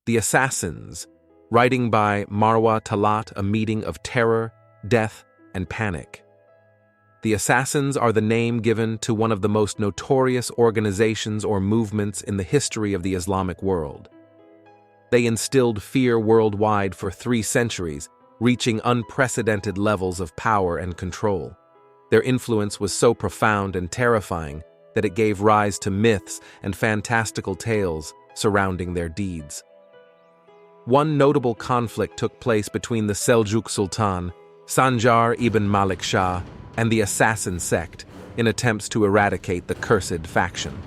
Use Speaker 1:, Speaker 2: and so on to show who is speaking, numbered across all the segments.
Speaker 1: The Assassins, writing by Marwa Talat, a meeting of terror, death, and panic. The Assassins are the name given to one of the most notorious organizations or movements in the history of the Islamic world. They instilled fear worldwide for 3 centuries, reaching unprecedented levels of power and control. Their influence was so profound and terrifying that it gave rise to myths and fantastical tales surrounding their deeds. One notable conflict took place between the Seljuk Sultan, Sanjar ibn Malik Shah, and the Assassin sect in attempts to eradicate the cursed faction.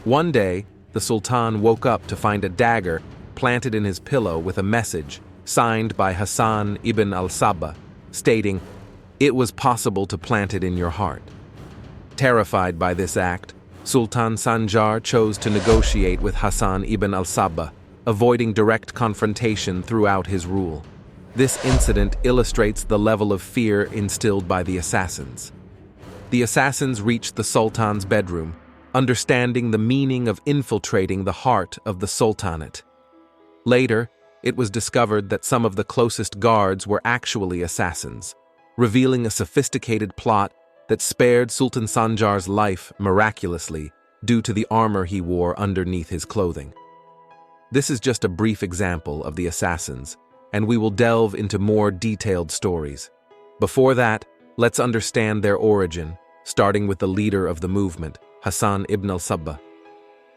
Speaker 1: One day, the Sultan woke up to find a dagger planted in his pillow with a message signed by Hassan ibn al-Sabah, stating, "It was possible to plant it in your heart." Terrified by this act, Sultan Sanjar chose to negotiate with Hassan ibn al-Sabah, avoiding direct confrontation throughout his rule. This incident illustrates the level of fear instilled by the assassins. The assassins reached the Sultan's bedroom, understanding the meaning of infiltrating the heart of the Sultanate. Later, it was discovered that some of the closest guards were actually assassins, revealing a sophisticated plot that spared Sultan Sanjar's life miraculously due to the armor he wore underneath his clothing. This is just a brief example of the assassins, and we will delve into more detailed stories. Before that, let's understand their origin, starting with the leader of the movement, Hassan ibn al-Sabah.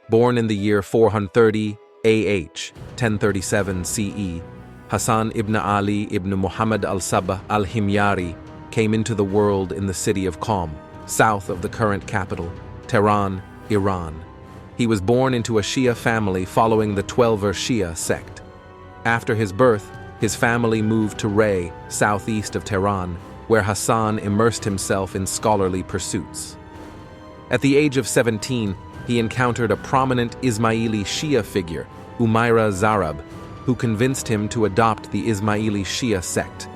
Speaker 1: Born in the year 430 AH, 1037 CE, Hassan ibn Ali ibn Muhammad al-Sabah al-Himyari came into the world in the city of Qom, south of the current capital, Tehran, Iran. He was born into a Shia family following the 12er Shia sect. After his birth, his family moved to Ray, southeast of Tehran, where Hassan immersed himself in scholarly pursuits. At the age of 17, he encountered a prominent Ismaili Shi'a figure, Umaira Zarab, who convinced him to adopt the Ismaili Shi'a sect.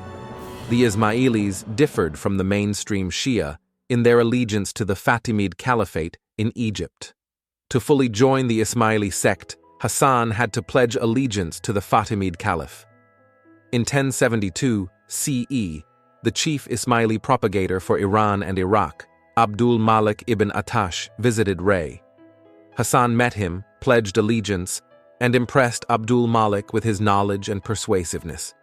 Speaker 1: The Ismailis differed from the mainstream Shia in their allegiance to the Fatimid Caliphate in Egypt. To fully join the Ismaili sect, Hassan had to pledge allegiance to the Fatimid Caliph. In 1072 CE, the chief Ismaili propagator for Iran and Iraq, Abdul Malik ibn Atash, visited Ray. Hassan met him, pledged allegiance, and impressed Abdul Malik with his knowledge and persuasiveness.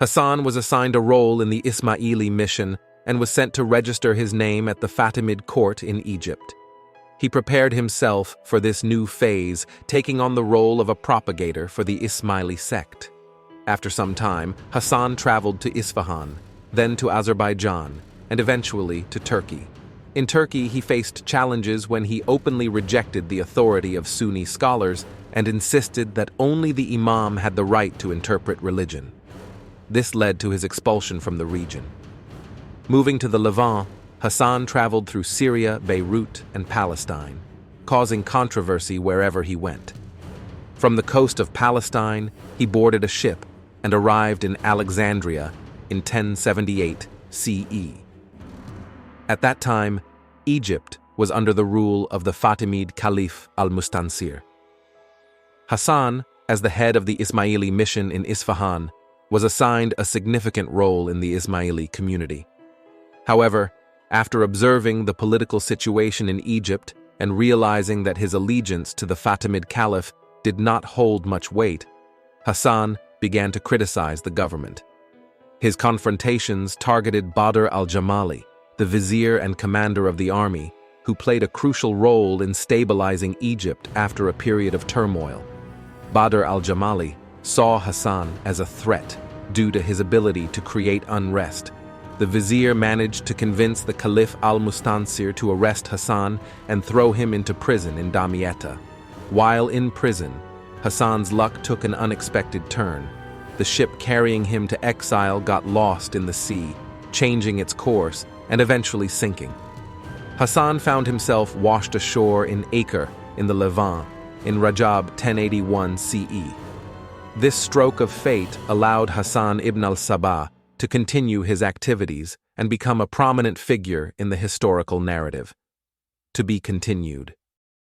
Speaker 1: Hassan was assigned a role in the Ismaili mission and was sent to register his name at the Fatimid court in Egypt. He prepared himself for this new phase, taking on the role of a propagator for the Ismaili sect. After some time, Hassan traveled to Isfahan, then to Azerbaijan, and eventually to Turkey. In Turkey, he faced challenges when he openly rejected the authority of Sunni scholars and insisted that only the imam had the right to interpret religion. This led to his expulsion from the region. Moving to the Levant, Hassan traveled through Syria, Beirut, and Palestine, causing controversy wherever he went. From the coast of Palestine, he boarded a ship and arrived in Alexandria in 1078 CE. At that time, Egypt was under the rule of the Fatimid Caliph al-Mustansir. Hassan, as the head of the Ismaili mission in Isfahan, was assigned a significant role in the Ismaili community. However, after observing the political situation in Egypt and realizing that his allegiance to the Fatimid Caliph did not hold much weight, Hassan began to criticize the government. His confrontations targeted Badr al-Jamali, the vizier and commander of the army, who played a crucial role in stabilizing Egypt after a period of turmoil. Badr al-Jamali saw Hassan as a threat due to his ability to create unrest. The vizier managed to convince the Caliph al-Mustansir to arrest Hassan and throw him into prison in Damietta. While in prison, Hassan's luck took an unexpected turn. The ship carrying him to exile got lost in the sea, changing its course and eventually sinking. Hassan found himself washed ashore in Acre in the Levant in Rajab 1081 CE. This stroke of fate allowed Hassan ibn al-Sabah to continue his activities and become a prominent figure in the historical narrative. To be continued.